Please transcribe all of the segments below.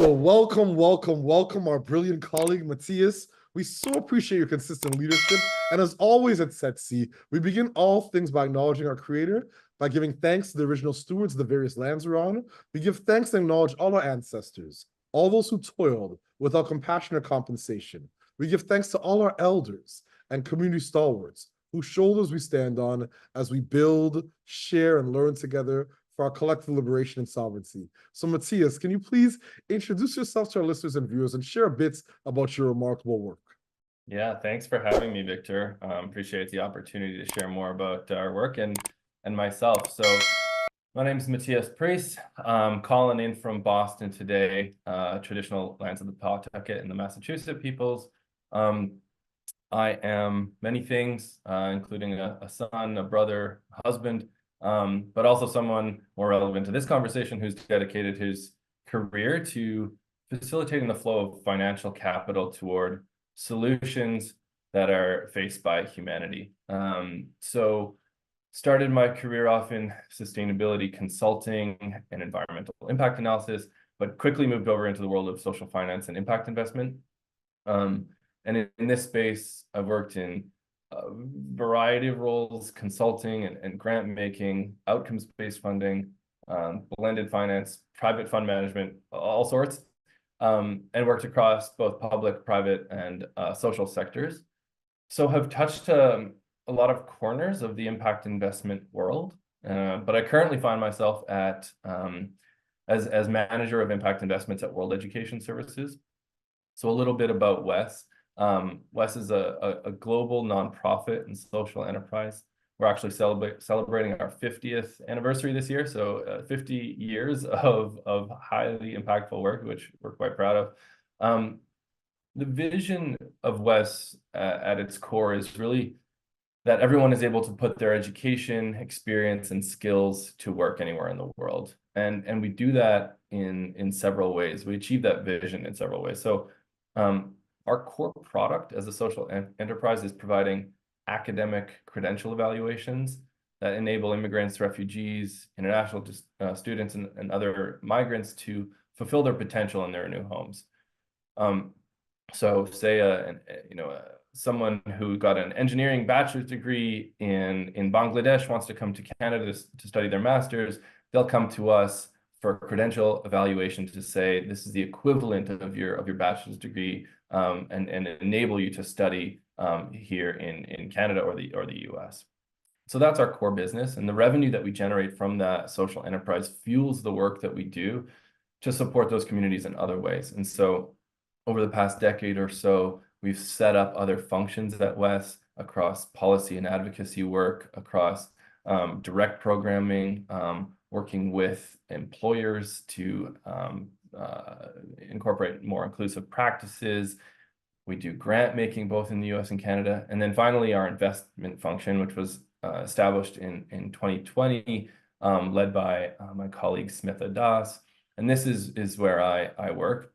So welcome, our brilliant colleague, Matthias. We so appreciate your consistent leadership. And as always at SETC, we begin all things by acknowledging our creator, by giving thanks to the original stewards of the various lands we're on. We give thanks and acknowledge all our ancestors, all those who toiled without compassion or compensation. We give thanks to all our elders and community stalwarts, whose shoulders we stand on as we build, share, and learn together for our collective liberation and sovereignty. So Matthias, can you please introduce yourself to our listeners and viewers and share a bit about your remarkable work? Yeah, thanks for having me, Victor. Appreciate the opportunity to share more about our work and myself. So my name is Matthias Pries. Calling in from Boston today, traditional lands of the Pawtucket and the Massachusetts peoples. I am many things, including a son, a brother, a husband, but also someone more relevant to this conversation who's dedicated his career to facilitating the flow of financial capital toward solutions that are faced by humanity. So started my career off in sustainability consulting and environmental impact analysis, but quickly moved over into the world of social finance and impact investment. And in this space, I've worked in a variety of roles: consulting and grant making, outcomes-based funding, blended finance, private fund management, all sorts, and worked across both public, private, and social sectors. So have touched a lot of corners of the impact investment world, but I currently find myself as manager of impact investments at World Education Services. So a little bit about WES. WES is a global nonprofit and social enterprise. We're actually celebrating our 50th anniversary this year, so 50 years of highly impactful work, which we're quite proud of. The vision of WES at its core is really that everyone is able to put their education, experience, and skills to work anywhere in the world. And we do that in several ways. We achieve that vision in several ways. So our core product as a social enterprise is providing academic credential evaluations that enable immigrants, refugees, international students, and other migrants to fulfill their potential in their new homes. So say someone who got an engineering bachelor's degree in Bangladesh wants to come to Canada to study their master's, they'll come to us for credential evaluation to say this is the equivalent of your bachelor's degree, and enable you to study here in Canada or the US. So that's our core business, and the revenue that we generate from that social enterprise fuels the work that we do to support those communities in other ways. And so over the past decade or so, we've set up other functions at WES across policy and advocacy work, across direct programming, working with employers to incorporate more inclusive practices. We do grant making both in the US and Canada. And then finally, our investment function, which was established in 2020, led by my colleague Smitha Das. And this is where I work.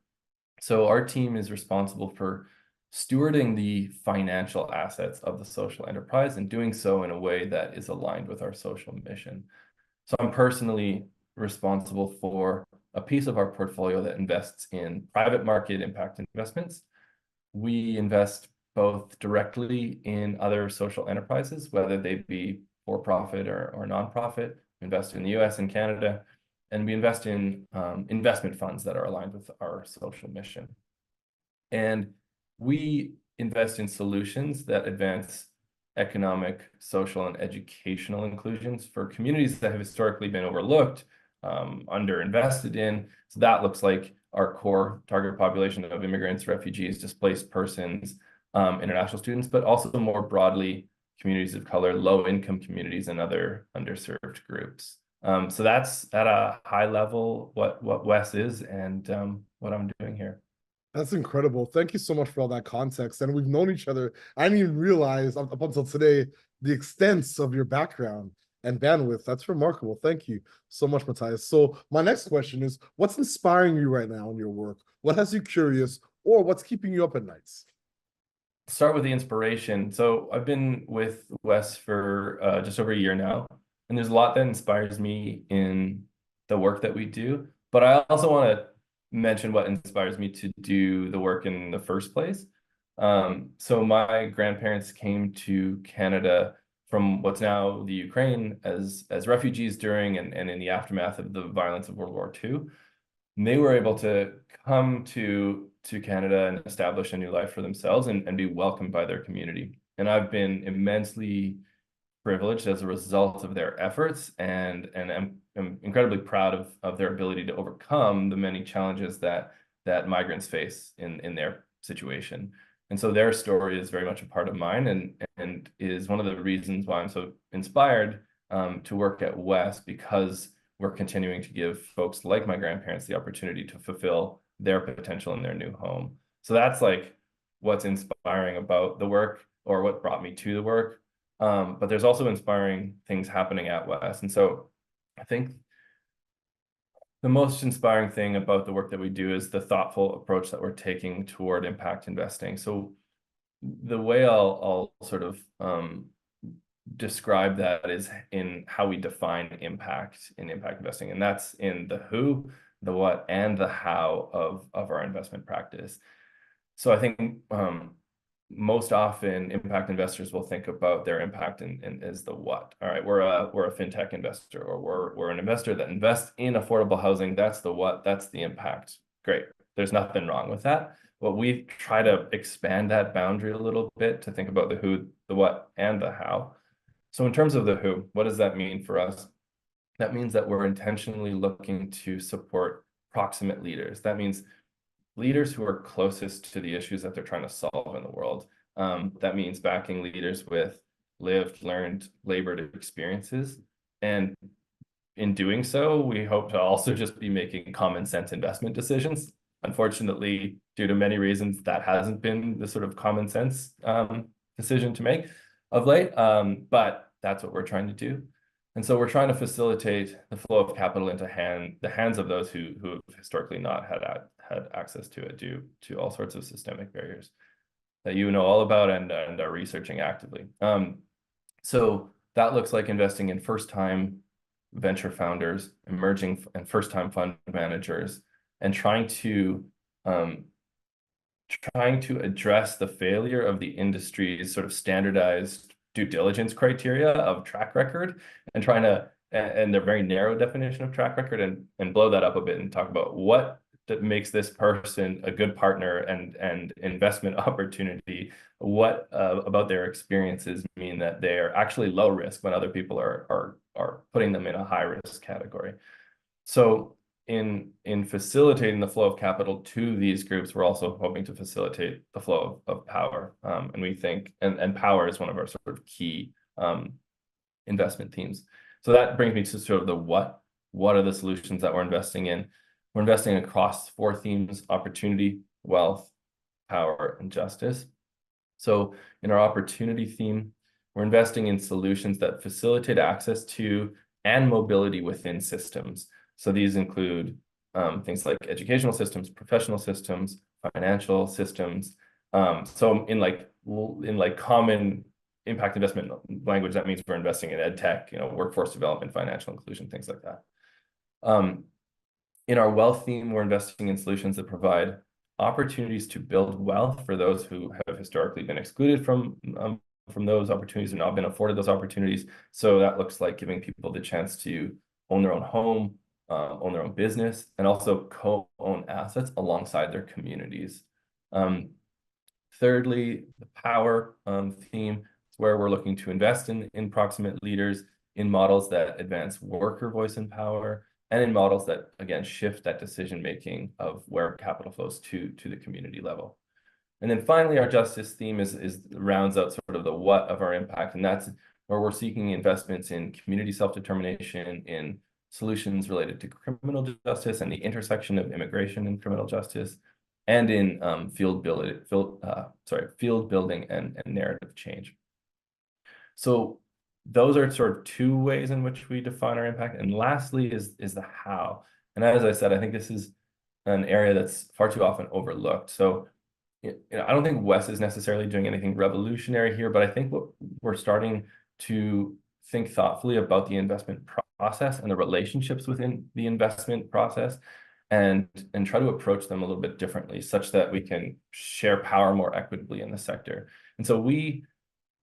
So our team is responsible for stewarding the financial assets of the social enterprise and doing so in a way that is aligned with our social mission. So I'm personally responsible for a piece of our portfolio that invests in private market impact investments. We invest both directly in other social enterprises, whether they be for-profit or nonprofit. We invest in the US and Canada, and we invest in investment funds that are aligned with our social mission. And we invest in solutions that advance economic, social, and educational inclusions for communities that have historically been overlooked, underinvested in. So that looks like our core target population of immigrants, refugees, displaced persons, international students, but also more broadly, communities of color, low-income communities, and other underserved groups. So that's at a high level what WES is and what I'm doing here. That's incredible. Thank you so much for all that context. And we've known each other. I didn't even realize up until today the extents of your background and bandwidth. That's remarkable. Thank you so much, Matthias. So my next question is, what's inspiring you right now in your work? What has you curious, or what's keeping you up at nights? Start with the inspiration. So I've been with WES for just over a year now, and there's a lot that inspires me in the work that we do. But I also want to mention what inspires me to do the work in the first place. So my grandparents came to Canada from what's now the Ukraine as refugees during and in the aftermath of the violence of World War II. And they were able to come to Canada and establish a new life for themselves and be welcomed by their community. And I've been immensely privileged as a result of their efforts, and I'm incredibly proud of their ability to overcome the many challenges that migrants face in their situation. And so their story is very much a part of mine, and is one of the reasons why I'm so inspired to work at West, because we're continuing to give folks like my grandparents the opportunity to fulfill their potential in their new home. So that's like what's inspiring about the work, or what brought me to the work. But there's also inspiring things happening at West. And so I think the most inspiring thing about the work that we do is the thoughtful approach that we're taking toward impact investing. So the way I'll sort of describe that is in how we define impact in impact investing. And that's in the who, the what, and the how of our investment practice. So I think most often impact investors will think about their impact in as the what. All right, we're a fintech investor, or we're an investor that invests in affordable housing. That's the what, that's the impact. Great. There's nothing wrong with that. But we try to expand that boundary a little bit to think about the who, the what, and the how. So in terms of the who, what does that mean for us? That means that we're intentionally looking to support proximate leaders. That means leaders who are closest to the issues that they're trying to solve in the world. That means backing leaders with lived, learned, labored experiences. And in doing so, we hope to also just be making common sense investment decisions. Unfortunately, due to many reasons, that hasn't been the sort of common sense decision to make of late, but that's what we're trying to do. And so we're trying to facilitate the flow of capital into the hands of those who have historically not had access to it due to all sorts of systemic barriers that you know all about and are researching actively. So that looks like investing in first-time venture founders, emerging and first-time fund managers, and trying to address the failure of the industry's sort of standardized due diligence criteria of track record, and trying to, and their very narrow definition of track record, and blow that up a bit and talk about what that makes this person a good partner and investment opportunity. What about their experiences mean that they are actually low risk when other people are putting them in a high risk category. So in facilitating the flow of capital to these groups, we're also hoping to facilitate the flow of power. And we think, and power is one of our sort of key investment themes. So that brings me to sort of the what. What are the solutions that we're investing in? We're investing across 4 themes: opportunity, wealth, power, and justice. So in our opportunity theme, we're investing in solutions that facilitate access to and mobility within systems. So these include things like educational systems, professional systems, financial systems. So in common impact investment language, that means we're investing in ed tech, workforce development, financial inclusion, things like that. In our wealth theme, we're investing in solutions that provide opportunities to build wealth for those who have historically been excluded from those opportunities and not been afforded those opportunities. So that looks like giving people the chance to own their own home, own their own business, and also co-own assets alongside their communities. Thirdly, the power theme is where we're looking to invest in proximate leaders, in models that advance worker voice and power, and in models that, again, shift that decision-making of where capital flows to the community level. And then finally, our justice theme rounds out sort of the what of our impact, and that's where we're seeking investments in community self-determination, in solutions related to criminal justice and the intersection of immigration and criminal justice, and in field building and narrative change. So those are sort of 2 ways in which we define our impact. And lastly is the how. And as I said, I think this is an area that's far too often overlooked. So I don't think Wes is necessarily doing anything revolutionary here, but I think we're starting to think thoughtfully about the investment process and the relationships within the investment process. and try to approach them a little bit differently, such that we can share power more equitably in the sector. And so we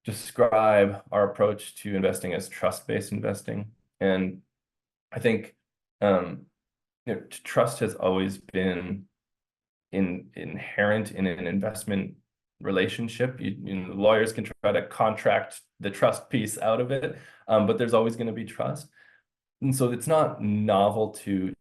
describe our approach to investing as trust-based investing. And I think trust has always been inherent in an investment relationship. Lawyers can try to contract the trust piece out of it, but there's always going to be trust. And so it's not novel to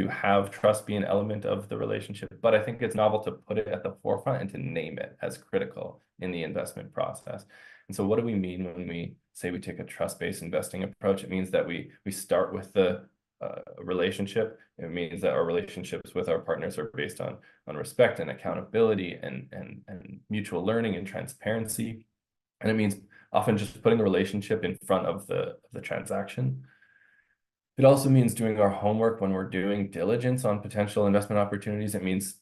have trust be an element of the relationship, but I think it's novel to put it at the forefront and to name it as critical in the investment process. And so what do we mean when we say we take a trust-based investing approach? It means that we start with the relationship. It means that our relationships with our partners are based on respect and accountability and mutual learning and transparency. And it means often just putting the relationship in front of the transaction. It also means doing our homework when we're doing diligence on potential investment opportunities. It means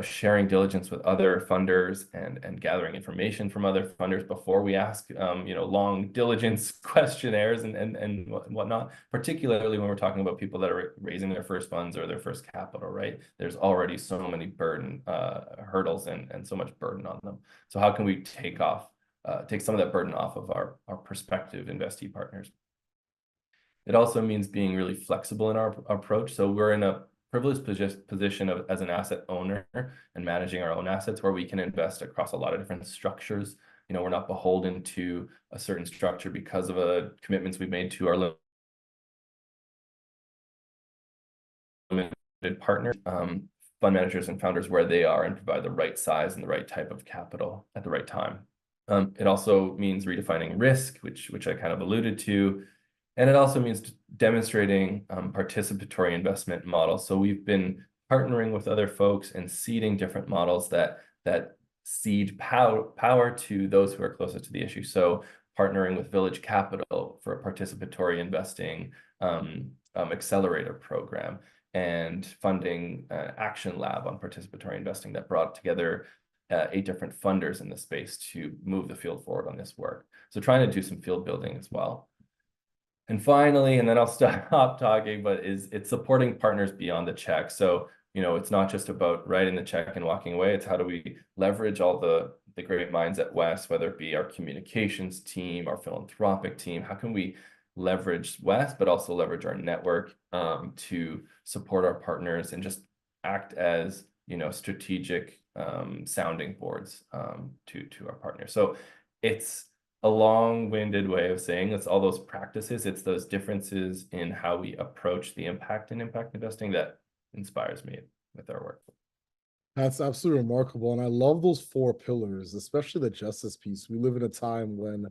sharing diligence with other funders and gathering information from other funders before we ask long diligence questionnaires and whatnot, particularly when we're talking about people that are raising their first funds or their first capital, right? There's already so many hurdles and so much burden on them. So how can we take some of that burden off of our prospective investee partners? It also means being really flexible in our approach. So we're in a privileged position as an asset owner and managing our own assets, where we can invest across a lot of different structures. We're not beholden to a certain structure because of commitments we've made to our limited partners, fund managers and founders where they are, and provide the right size and the right type of capital at the right time. It also means redefining risk, which I kind of alluded to. And it also means demonstrating participatory investment models. So we've been partnering with other folks and seeding different models that seed power to those who are closest to the issue. So partnering with Village Capital for a participatory investing accelerator program, and funding Action Lab on participatory investing that brought together 8 different funders in the space to move the field forward on this work. So trying to do some field building as well. And finally, and then I'll stop talking, but it's supporting partners beyond the check. So, it's not just about writing the check and walking away. It's how do we leverage all the great minds at West, whether it be our communications team, our philanthropic team. How can we leverage West, but also leverage our network to support our partners and just act as, strategic sounding boards to our partners. So it's a long-winded way of saying it's all those practices. It's those differences in how we approach the impact and impact investing that inspires me with our work. That's absolutely remarkable. And I love those 4 pillars, especially the justice piece. We live in a time when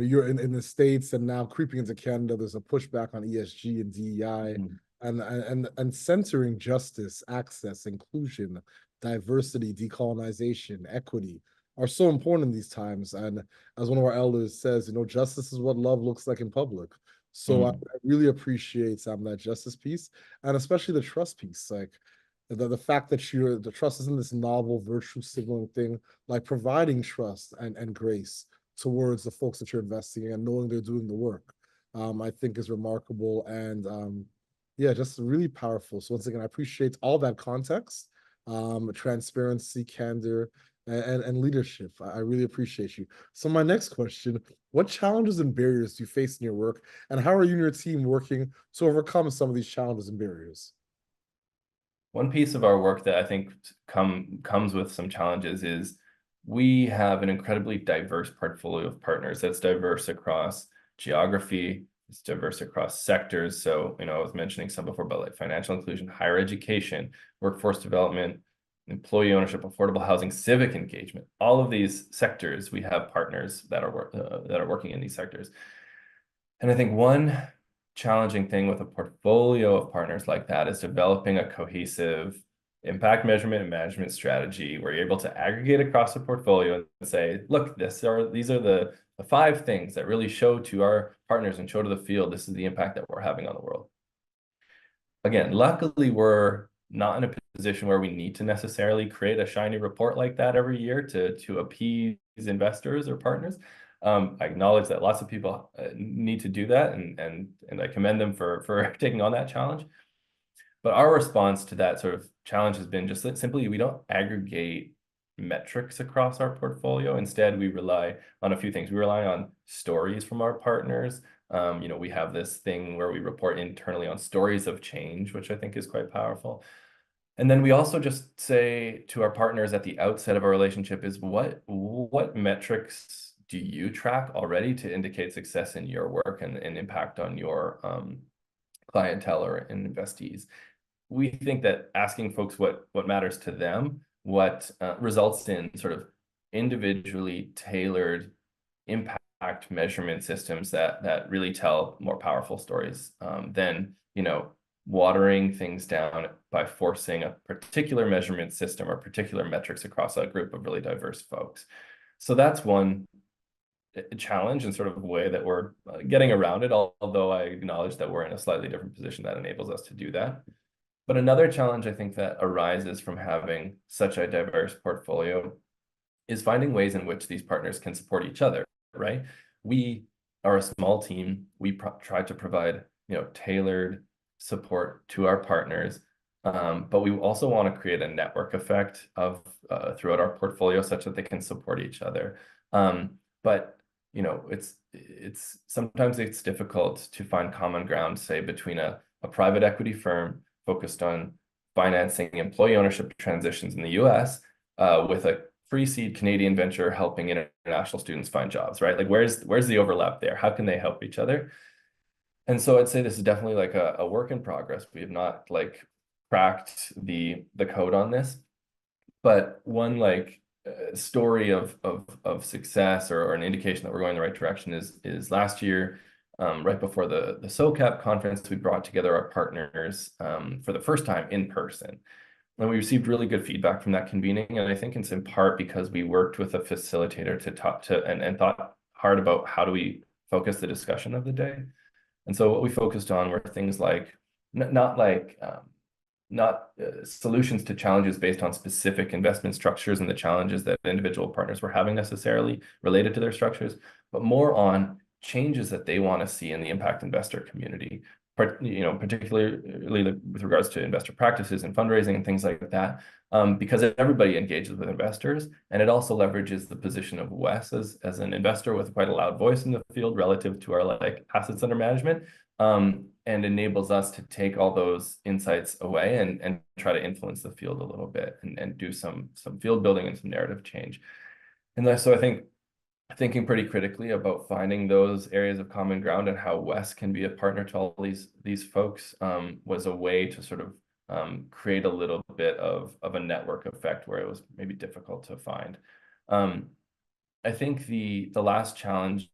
you're in the States, and now creeping into Canada, there's a pushback on ESG and DEI, and centering justice, access, inclusion, diversity, decolonization, equity are so important in these times. And as one of our elders says, justice is what love looks like in public. So I really appreciate that justice piece, and especially the trust piece. Like the fact that the trust isn't this novel virtue signaling thing, like providing trust and grace towards the folks that you're investing in and knowing they're doing the work, I think is remarkable. And yeah, just really powerful. So once again, I appreciate all that context, transparency, candor, and leadership. I really appreciate you. So my next question, what challenges and barriers do you face in your work, and how are you and your team working to overcome some of these challenges and barriers? One piece of our work that I think comes with some challenges is we have an incredibly diverse portfolio of partners that's diverse across geography, it's diverse across sectors. So, I was mentioning some before about like financial inclusion, higher education, workforce development, employee ownership, affordable housing, civic engagement. All of these sectors, we have partners that are working in these sectors. And I think one challenging thing with a portfolio of partners like that is developing a cohesive impact measurement and management strategy where you're able to aggregate across the portfolio and say, look, these are the 5 things that really show to our partners and show to the field, this is the impact that we're having on the world. Again, luckily, we're not in a position where we need to necessarily create a shiny report like that every year to appease investors or partners. I acknowledge that lots of people need to do that, and I commend them for taking on that challenge. But our response to that sort of challenge has been just that simply we don't aggregate metrics across our portfolio. Instead, we rely on a few things. We rely on stories from our partners. We have this thing where we report internally on stories of change, which I think is quite powerful. And then we also just say to our partners at the outset of our relationship is what metrics do you track already to indicate success in your work and impact on your clientele or investees? We think that asking folks what matters to them, what results in sort of individually tailored impact measurement systems that really tell more powerful stories than watering things down by forcing a particular measurement system or particular metrics across a group of really diverse folks. So that's one challenge and sort of way that we're getting around it, although I acknowledge that we're in a slightly different position that enables us to do that. But another challenge I think that arises from having such a diverse portfolio is finding ways in which these partners can support each other, right? We are a small team. We try to provide, tailored support to our partners, but we also want to create a network effect of throughout our portfolio such that they can support each other. But it's sometimes it's difficult to find common ground, say, between a private equity firm focused on financing employee ownership transitions in the US with a pre-seed Canadian venture helping international students find jobs, right? Like where's the overlap there? How can they help each other? And so I'd say this is definitely like a work in progress. We have not like cracked the code on this, but one story of success or an indication that we're going in the right direction is last year, right before the SOCAP conference, we brought together our partners for the first time in person. And we received really good feedback from that convening. And I think it's in part because we worked with a facilitator to talk to and thought hard about how do we focus the discussion of the day. And so what we focused on were things like not solutions to challenges based on specific investment structures and the challenges that individual partners were having necessarily related to their structures, but more on changes that they want to see in the impact investor community, particularly with regards to investor practices and fundraising and things like that, because everybody engages with investors, and it also leverages the position of Wes as an investor with quite a loud voice in the field relative to our assets under management, and enables us to take all those insights away and try to influence the field a little bit and do some field building and some narrative change. And so I think thinking pretty critically about finding those areas of common ground and how Wes can be a partner to all these folks was a way to sort of create a little bit of a network effect where it was maybe difficult to find. I think the last challenge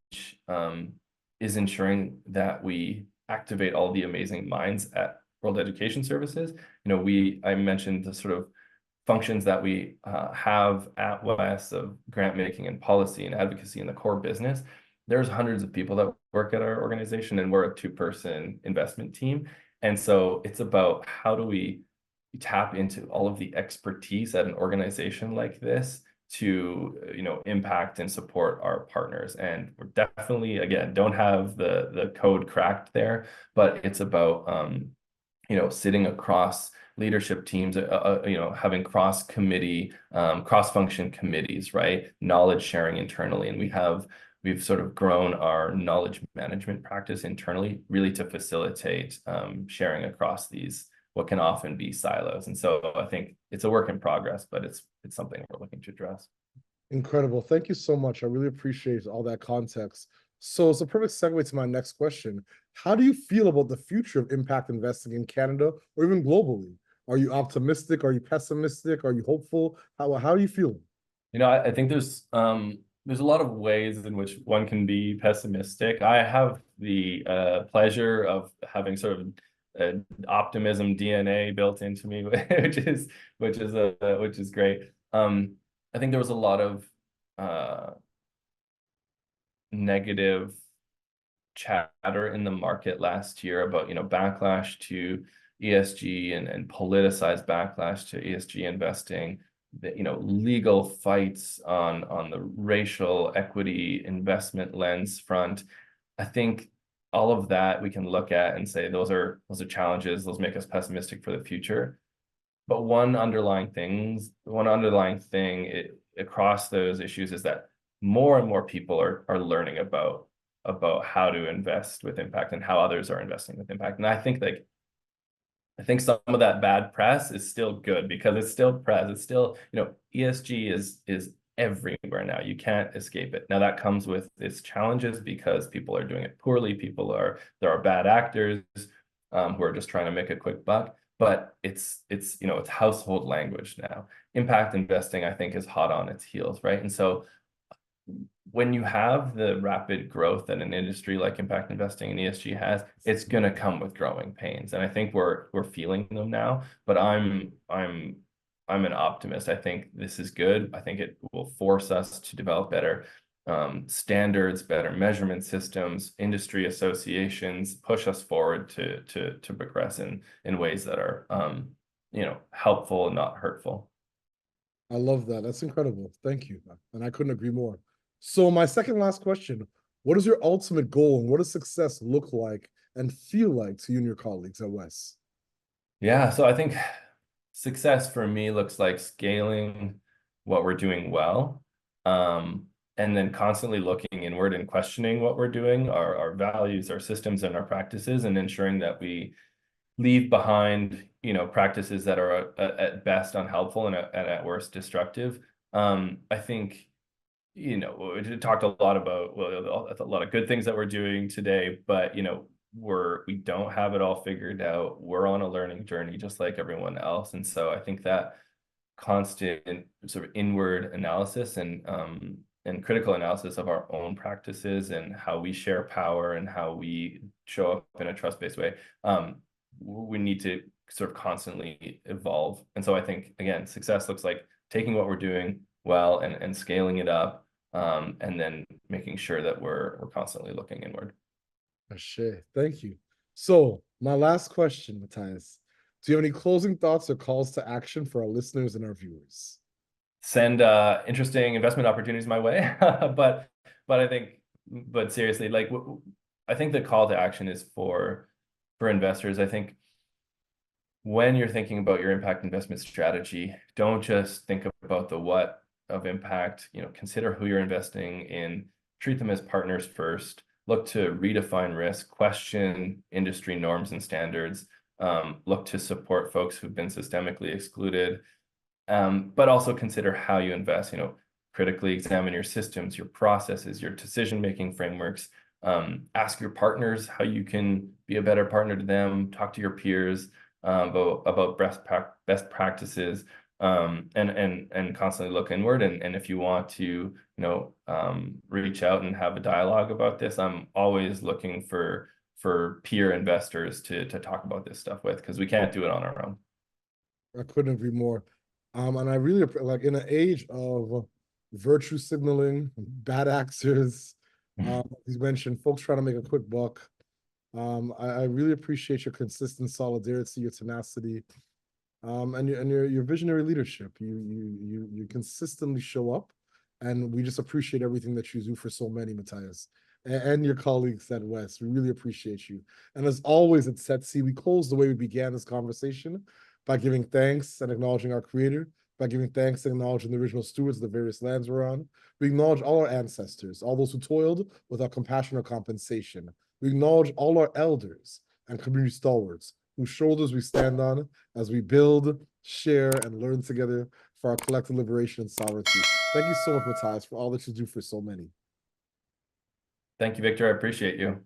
is ensuring that we activate all the amazing minds at World Education Services. I mentioned the sort of functions that we have at WES of grant making and policy and advocacy in the core business. There's hundreds of people that work at our organization, and we're a two-person investment team. And so it's about how do we tap into all of the expertise at an organization like this to impact and support our partners. And we're definitely, again, don't have the code cracked there, but it's about sitting across leadership teams, having cross-committee, cross-function committees, right? Knowledge sharing internally. And we've sort of grown our knowledge management practice internally, really to facilitate sharing across these, what can often be silos. And so I think it's a work in progress, but it's something we're looking to address. Incredible. Thank you so much. I really appreciate all that context. So it's a perfect segue to my next question. How do you feel about the future of impact investing in Canada or even globally? Are you optimistic? Are you pessimistic? Are you hopeful? How are you feeling? I think there's a lot of ways in which one can be pessimistic. I have the pleasure of having sort of optimism DNA built into me, which is great. I think there was a lot of negative chatter in the market last year about backlash to ESG and politicized backlash to ESG investing, legal fights on the racial equity investment lens front. I think all of that we can look at and say those are challenges, those make us pessimistic for the future. But one underlying thing across those issues is that more and more people are learning about how to invest with impact and how others are investing with impact. And I think some of that bad press is still good because it's still press. It's still, ESG is everywhere now. You can't escape it. Now that comes with its challenges because people are doing it poorly. There are bad actors who are just trying to make a quick buck. But it's household language now. Impact investing, I think, is hot on its heels, right? And so when you have the rapid growth that an industry like impact investing and ESG has, it's going to come with growing pains. And I think we're feeling them now, but I'm an optimist. I think this is good. I think it will force us to develop better standards, better measurement systems, industry associations, push us forward to progress in ways that are helpful and not hurtful. I love that. That's incredible. Thank you. And I couldn't agree more. So my second last question, what is your ultimate goal and what does success look like and feel like to you and your colleagues at WES? Yeah, so I think success for me looks like scaling what we're doing well, and then constantly looking inward and questioning what we're doing, our values, our systems, and our practices, and ensuring that we leave behind, practices that are at best unhelpful and at worst destructive. I think, we talked a lot about, a lot of good things that we're doing today, but, we don't have it all figured out. We're on a learning journey just like everyone else. And so I think that constant sort of inward analysis and critical analysis of our own practices and how we share power and how we show up in a trust-based way, we need to sort of constantly evolve. And so I think, again, success looks like taking what we're doing well and scaling it up, and then making sure that we're constantly looking inward. Ashe, thank you. So my last question, Matthias, do you have any closing thoughts or calls to action for our listeners and our viewers? Send interesting investment opportunities my way. But seriously, I think the call to action is for investors. I think when you're thinking about your impact investment strategy, don't just think about the what of impact. Consider who you're investing in, treat them as partners first, look to redefine risk, question industry norms and standards, look to support folks who've been systemically excluded, but also consider how you invest. Critically examine your systems, your processes, your decision-making frameworks. Ask your partners how you can be a better partner to them. Talk to your peers about best practices, and constantly look inward. And if you want to, reach out and have a dialogue about this, I'm always looking for peer investors to talk about this stuff with, because we can't do it on our own. I couldn't agree more. And I really like, in an age of virtue signaling, bad actors, you mentioned folks trying to make a quick buck. I really appreciate your consistent solidarity, your tenacity, and your visionary leadership. You consistently show up, and we just appreciate everything that you do for so many, Matthias, and your colleagues at WES. We really appreciate you. And as always at SETC, we close the way we began this conversation by giving thanks and acknowledging our creator, by giving thanks and acknowledging the original stewards of the various lands we're on. We acknowledge all our ancestors, all those who toiled without compassion or compensation. We acknowledge all our elders and community stalwarts whose shoulders we stand on as we build, share, and learn together for our collective liberation and sovereignty. Thank you so much, Matthias, for all that you do for so many. Thank you, Victor. I appreciate you.